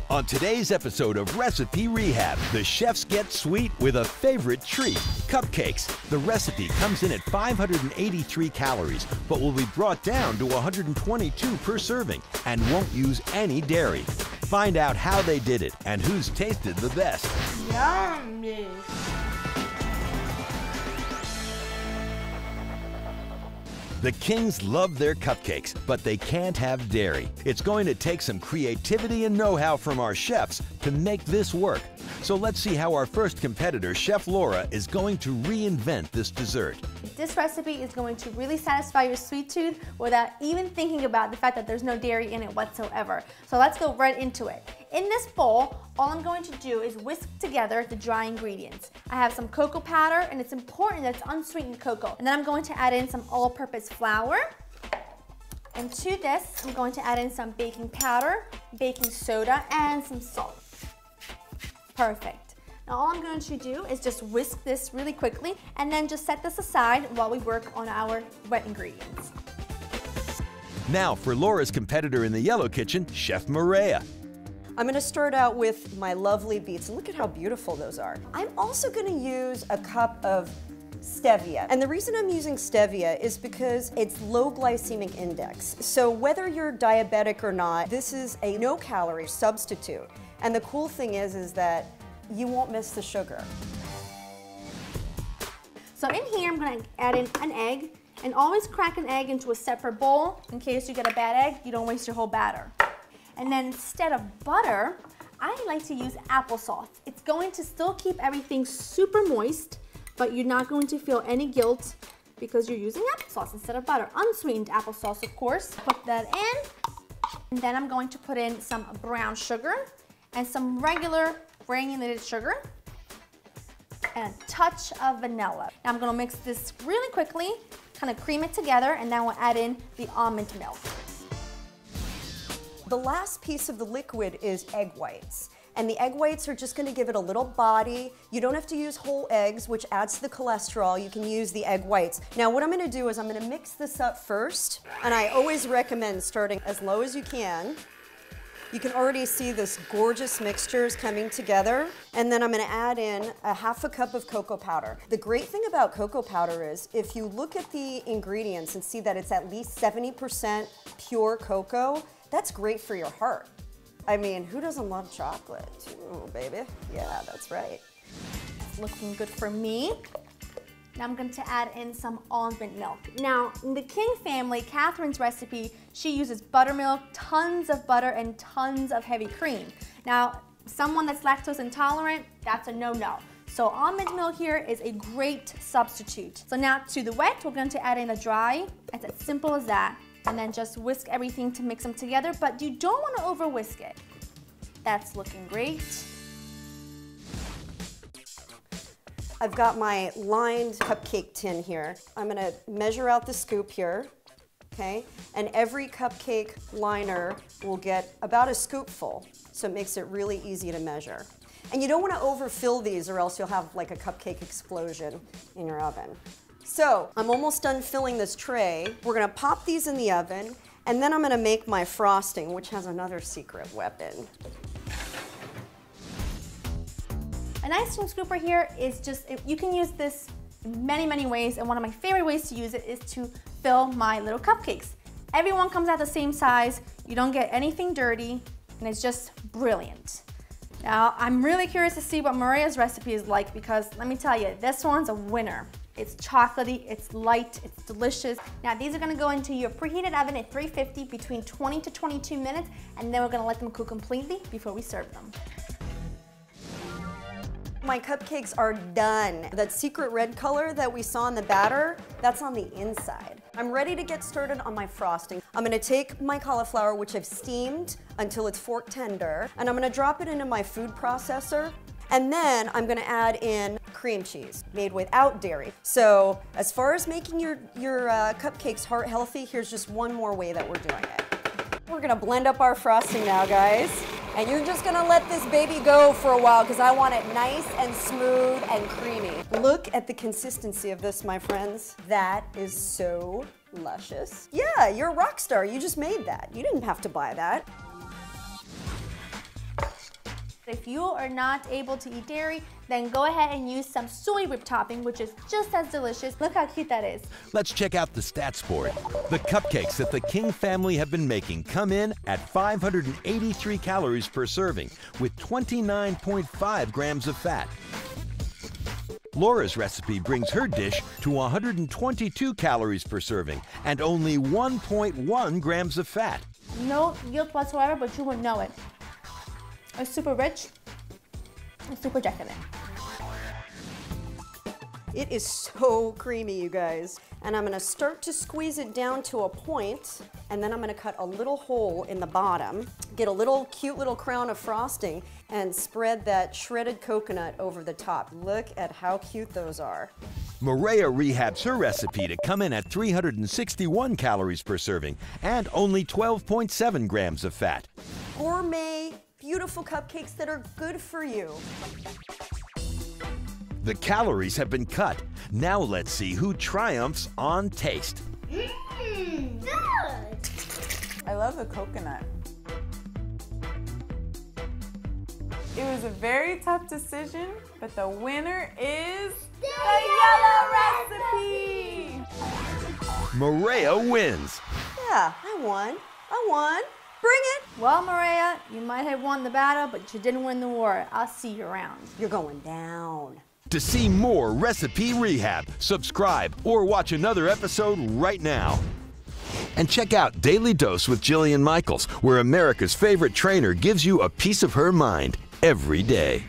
On today's episode of Recipe Rehab, the chefs get sweet with a favorite treat, cupcakes. The recipe comes in at 583 calories, but will be brought down to 122 per serving and won't use any dairy. Find out how they did it and who's tasted the best. Yummy. The Kings love their cupcakes, but they can't have dairy. It's going to take some creativity and know-how from our chefs to make this work. So let's see how our first competitor, Chef Laura, is going to reinvent this dessert. This recipe is going to really satisfy your sweet tooth without even thinking about the fact that there's no dairy in it whatsoever. So let's go right into it. In this bowl, all I'm going to do is whisk together the dry ingredients. I have some cocoa powder, and it's important that it's unsweetened cocoa. And then I'm going to add in some all-purpose flour. And to this, I'm going to add in some baking powder, baking soda, and some salt. Perfect. Now all I'm going to do is just whisk this really quickly and then just set this aside while we work on our wet ingredients. Now for Laura's competitor in the yellow kitchen, Chef Mareya. I'm going to start out with my lovely beets, and look at how beautiful those are. I'm also going to use a cup of stevia. And the reason I'm using stevia is because it's low glycemic index. So whether you're diabetic or not, this is a no-calorie substitute. And the cool thing is that you won't miss the sugar. So in here, I'm going to add in an egg, and always crack an egg into a separate bowl in case you get a bad egg, you don't waste your whole batter. And then instead of butter, I like to use applesauce. It's going to still keep everything super moist, but you're not going to feel any guilt because you're using applesauce instead of butter. Unsweetened applesauce, of course. Put that in, and then I'm going to put in some brown sugar and some regular granulated sugar and a touch of vanilla. Now I'm gonna mix this really quickly, kind of cream it together, and then we'll add in the almond milk. The last piece of the liquid is egg whites. And the egg whites are just going to give it a little body. You don't have to use whole eggs, which adds to the cholesterol. You can use the egg whites. Now what I'm going to do is I'm going to mix this up first. And I always recommend starting as low as you can. You can already see this gorgeous mixture is coming together. And then I'm going to add in a half a cup of cocoa powder. The great thing about cocoa powder is if you look at the ingredients and see that it's at least 70% pure cocoa, that's great for your heart. I mean, who doesn't love chocolate? Ooh, baby. Yeah, that's right. It's looking good for me. Now I'm going to add in some almond milk. Now, in the King family, Catherine's recipe, she uses buttermilk, tons of butter, and tons of heavy cream. Now, someone that's lactose intolerant, that's a no-no. So almond milk here is a great substitute. So now to the wet, we're going to add in the dry. It's as simple as that. And then just whisk everything to mix them together, but you don't want to over whisk it. That's looking great. I've got my lined cupcake tin here. I'm gonna measure out the scoop here, okay? And every cupcake liner will get about a scoopful, so it makes it really easy to measure. And you don't wanna overfill these or else you'll have like a cupcake explosion in your oven. So I'm almost done filling this tray. We're gonna pop these in the oven, and then I'm gonna make my frosting, which has another secret weapon. An ice cream scooper here is just, you can use this in many, many ways, and one of my favorite ways to use it is to fill my little cupcakes. Everyone comes out the same size, you don't get anything dirty, and it's just brilliant. Now, I'm really curious to see what Mareya's recipe is like because let me tell you, this one's a winner. It's chocolatey, it's light, it's delicious. Now these are gonna go into your preheated oven at 350 between 20 to 22 minutes, and then we're gonna let them cool completely before we serve them. My cupcakes are done. That secret red color that we saw in the batter, that's on the inside. I'm ready to get started on my frosting. I'm gonna take my cauliflower, which I've steamed until it's fork tender, and I'm gonna drop it into my food processor. And then I'm gonna add in cream cheese made without dairy. So as far as making your cupcakes heart healthy, here's just one more way that we're doing it. We're gonna blend up our frosting now, guys. And you're just gonna let this baby go for a while because I want it nice and smooth and creamy. Look at the consistency of this, my friends. That is so luscious. Yeah, you're a rock star. You just made that. You didn't have to buy that. If you are not able to eat dairy, then go ahead and use some soy whipped topping, which is just as delicious. Look how cute that is. Let's check out the stats board. The cupcakes that the King family have been making come in at 583 calories per serving, with 29.5 grams of fat. Laura's recipe brings her dish to 122 calories per serving and only 1.1 grams of fat. No guilt whatsoever, but you wouldn't know it. It's super rich. It's super decadent. It is so creamy, you guys. And I'm gonna start to squeeze it down to a point, and then I'm gonna cut a little hole in the bottom, get a little cute little crown of frosting, and spread that shredded coconut over the top. Look at how cute those are. Mareya rehabs her recipe to come in at 361 calories per serving and only 12.7 grams of fat. Gourmet, beautiful cupcakes that are good for you. The calories have been cut. Now let's see who triumphs on taste. Good! I love the coconut. It was a very tough decision, but the winner is the yellow recipe! Mareya wins. Yeah, I won. Bring it. Well, Mareya, you might have won the battle, but you didn't win the war. I'll see you around. You're going down. To see more Recipe Rehab, subscribe or watch another episode right now. And check out Daily Dose with Jillian Michaels, where America's favorite trainer gives you a piece of her mind every day.